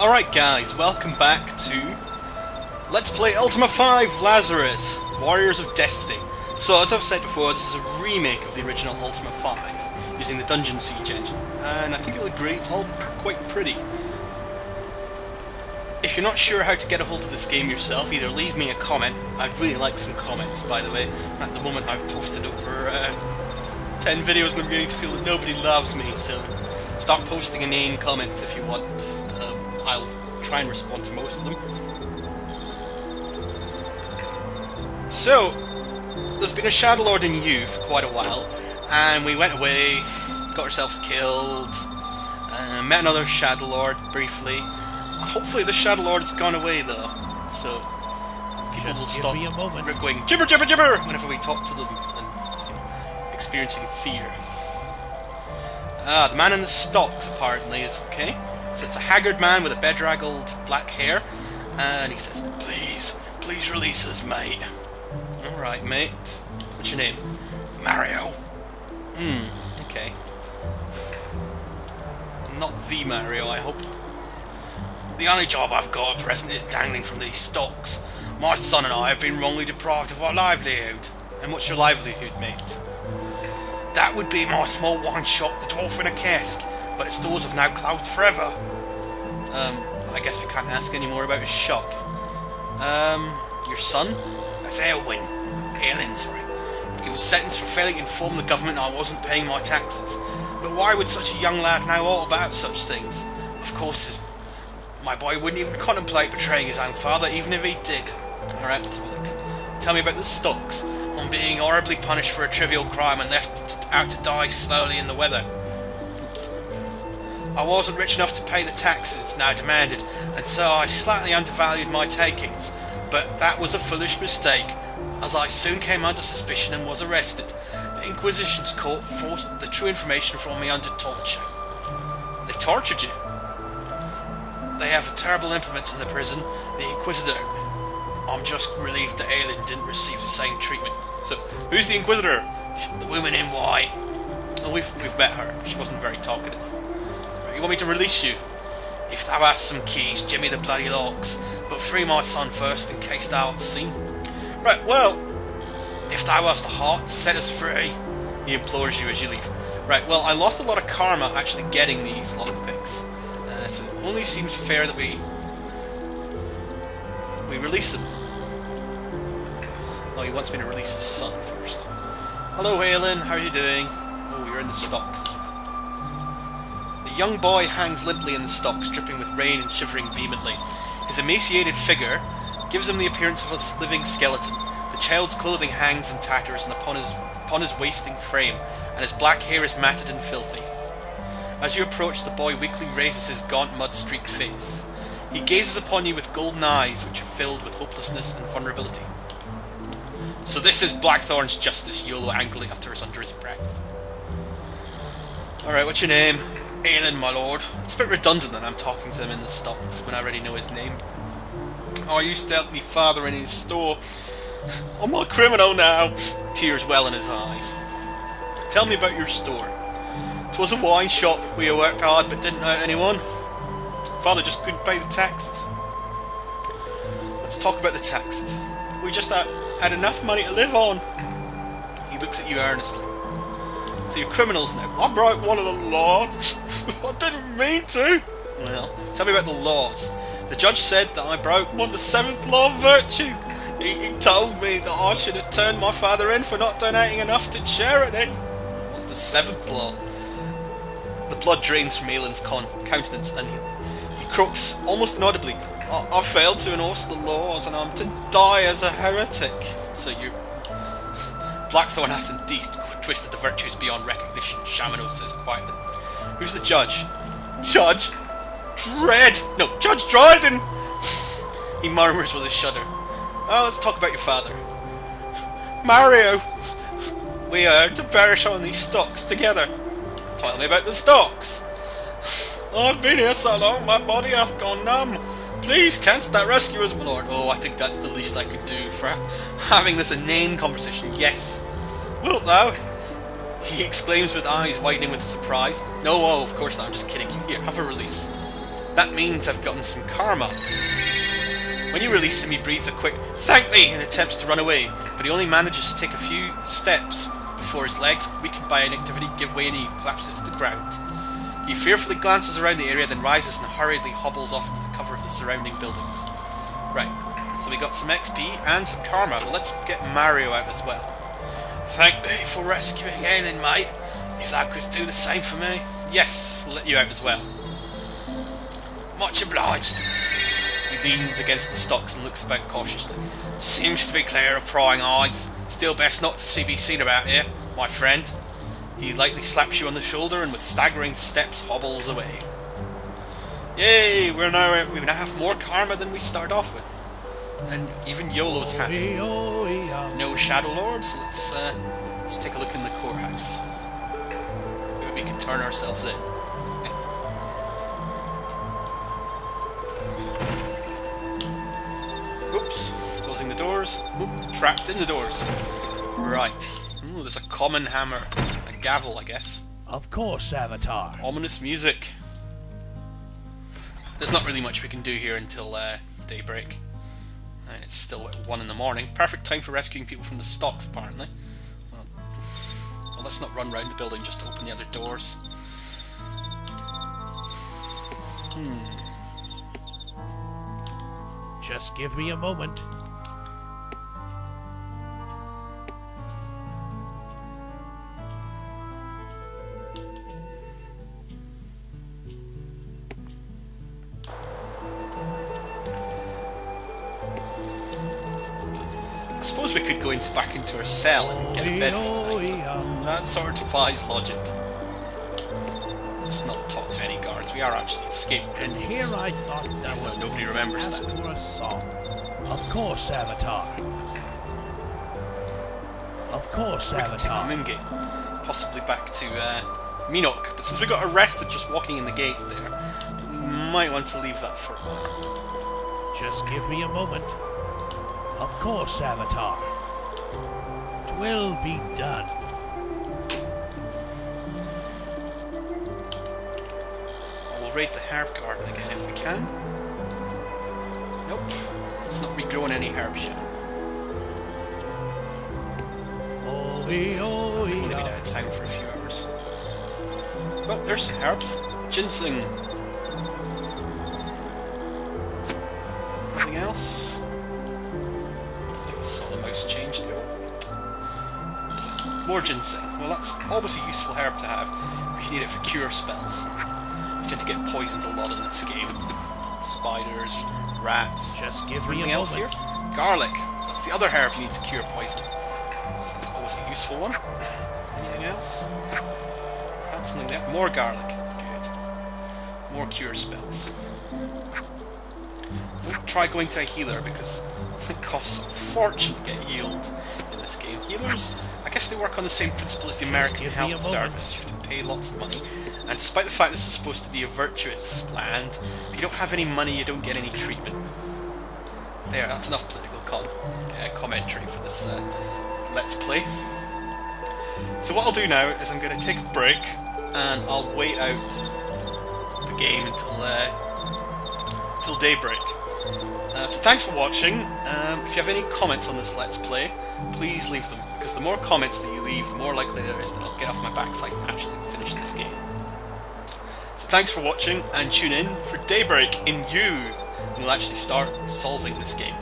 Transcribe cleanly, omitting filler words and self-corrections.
Alright guys, welcome back to Let's Play Ultima 5 Lazarus, Warriors of Destiny. So as I've said before, this is a remake of the original Ultima 5, using the Dungeon Siege engine, and I think you'll agree it's all quite pretty. If you're not sure how to get a hold of this game yourself, either leave me a comment. I'd really like some comments, by the way. At the moment I've posted over 10 videos and I'm beginning to feel that nobody loves me, so start posting inane comments if you want. I'll try and respond to most of them. So, there's been a Shadow Lord in U for quite a while, and we went away, got ourselves killed, met another Shadow Lord briefly. Hopefully the Shadow Lord's gone away though, so people will stop going gibber gibber gibber whenever we talk to them and experiencing fear. The man in the stocks apparently is okay. So it's a haggard man with a bedraggled black hair, and he says, please release us, mate. Alright, mate. What's your name? Mario. Okay. Not the Mario, I hope. The only job I've got at present is dangling from these stocks. My son and I have been wrongly deprived of our livelihood. And what's your livelihood, mate? That would be my small wine shop, the Dwarf in a Cask. But its doors have now closed forever. I guess we can't ask any more about his shop. Your son? That's Aelin, sorry. He was sentenced for failing to inform the government I wasn't paying my taxes. But why would such a young lad know all about such things? Of course, my boy wouldn't even contemplate betraying his own father, even if he did. Alright, let's have a look. Tell me about the stocks. I'm being horribly punished for a trivial crime and left out to die slowly in the weather. I wasn't rich enough to pay the taxes now demanded, and so I slightly undervalued my takings. But that was a foolish mistake, as I soon came under suspicion and was arrested. The Inquisition's court forced the true information from me under torture. They tortured you? They have terrible implements in the prison. The Inquisitor. I'm just relieved that Aelin didn't receive the same treatment. So, who's the Inquisitor? The woman in white. Oh, we've met her. She wasn't very talkative. You want me to release you? If thou hast some keys, jimmy the bloody locks, but free my son first in case thou art seen. Right, well, if thou hast a heart, set us free, he implores you as you leave. Right, well, I lost a lot of karma actually getting these lockpicks, so it only seems fair that we release him. Oh, he wants me to release his son first. Hello, Aelin, how are you doing? Oh, you're in the stocks. The young boy hangs limply in the stocks, dripping with rain and shivering vehemently. His emaciated figure gives him the appearance of a living skeleton. The child's clothing hangs in tatters upon his wasting frame, and his black hair is matted and filthy. As you approach, the boy weakly raises his gaunt, mud-streaked face. He gazes upon you with golden eyes, which are filled with hopelessness and vulnerability. So this is Blackthorn's justice, Iolo angrily utters under his breath. Alright, what's your name? Aelin, my lord. It's a bit redundant that I'm talking to him in the stocks when I already know his name. Oh, I used to help me father in his store. I'm a criminal now. Tears well in his eyes. Tell me about your store. 'Twas a wine shop. We worked hard but didn't hurt anyone. Father just couldn't pay the taxes. Let's talk about the taxes. We just had enough money to live on. He looks at you earnestly. So you're criminals now. I broke one of the laws. I didn't mean to. Well, tell me about the laws. The judge said that I broke the 7th law of virtue. He told me that I should have turned my father in for not donating enough to charity. What's the 7th law? The blood drains from Aelin's countenance, and he croaks almost inaudibly. I failed to enforce the laws, and I'm to die as a heretic. So you're... Blackthorn hath indeed twisted the virtues beyond recognition, Shamano says quietly. Who's the judge? Judge? Dread! No, Judge Dryden! He murmurs with a shudder. Oh, let's talk about your father. Mario! We are to perish on these stocks together. Tell me about the stocks. I've been here so long, my body hath gone numb. Please, canst thou rescue us, my lord? Oh, I think that's the least I can do for having this inane conversation. Yes. Wilt thou? He exclaims with eyes widening with surprise. No, oh, of course not, I'm just kidding you. Here, have a release. That means I've gotten some karma. When you release him, he breathes a quick "thank me" and attempts to run away, but he only manages to take a few steps before his legs, weakened by inactivity, give way and he collapses to the ground. He fearfully glances around the area, then rises and hurriedly hobbles off into the cover of the surrounding buildings. Right, so we got some XP and some karma, but let's get Mario out as well. Thank thee for rescuing Ailin, mate. If thou couldst do the same for me. Yes, we'll let you out as well. Much obliged. He leans against the stocks and looks about cautiously. Seems to be clear of prying eyes. Still best not to be seen about here, my friend. He lightly slaps you on the shoulder and with staggering steps hobbles away. Yay! We now have more karma than we started off with. And even YOLO's happy. No Shadow Lord, so let's take a look in the courthouse. Maybe we can turn ourselves in. Oops, closing the doors. Oop, trapped in the doors. Right. Ooh, there's a common hammer. A gavel, I guess. Of course, Avatar. Ominous music. There's not really much we can do here until daybreak. And it's still at 1 in the morning. Perfect time for rescuing people from the stocks, apparently. Well, let's not run round the building just to open the other doors. Just give me a moment. I suppose we could go back into our cell and get a bed for the night, but that sort of defies logic. Let's not talk to any guards. We are actually escaped criminals. And here I thought that even though nobody remembers ask that. for a song. Of course, Avatar. Of course, We could take the Avatar. moon gate, possibly back to Minok. But since we got arrested just walking in the gate there, we might want to leave that for a while. Just give me a moment. Of course, Avatar. 'Twill be done. We'll raid the herb garden again if we can. Nope, it's not regrowing any herbs yet. We've only been out of town for a few hours. Well, there's some herbs. Ginseng. Anything else? I think I saw the mouse change there. What is it? More ginseng. Well, that's always a useful herb to have. We need it for cure spells. We tend to get poisoned a lot in this game. Spiders, rats. Just give Is there me a anything else here? moment. Garlic. That's the other herb you need to cure poison. So that's always a useful one. Anything else? I had something there. More garlic. Good. More cure spells. Don't try going to a healer because it costs a fortune to get healed in this game. Healers, I guess they work on the same principle as the American give me a Health moment. Service. You have to pay lots of money. And despite the fact this is supposed to be a virtuous land, if you don't have any money, you don't get any treatment. There, that's enough political commentary for this Let's Play. So what I'll do now is I'm going to take a break and I'll wait out the game until daybreak. So thanks for watching. If you have any comments on this Let's Play, please leave them, because the more comments that you leave, the more likely there is that I'll get off my backside and actually finish this game. So thanks for watching, and tune in for daybreak in you, and we'll actually start solving this game.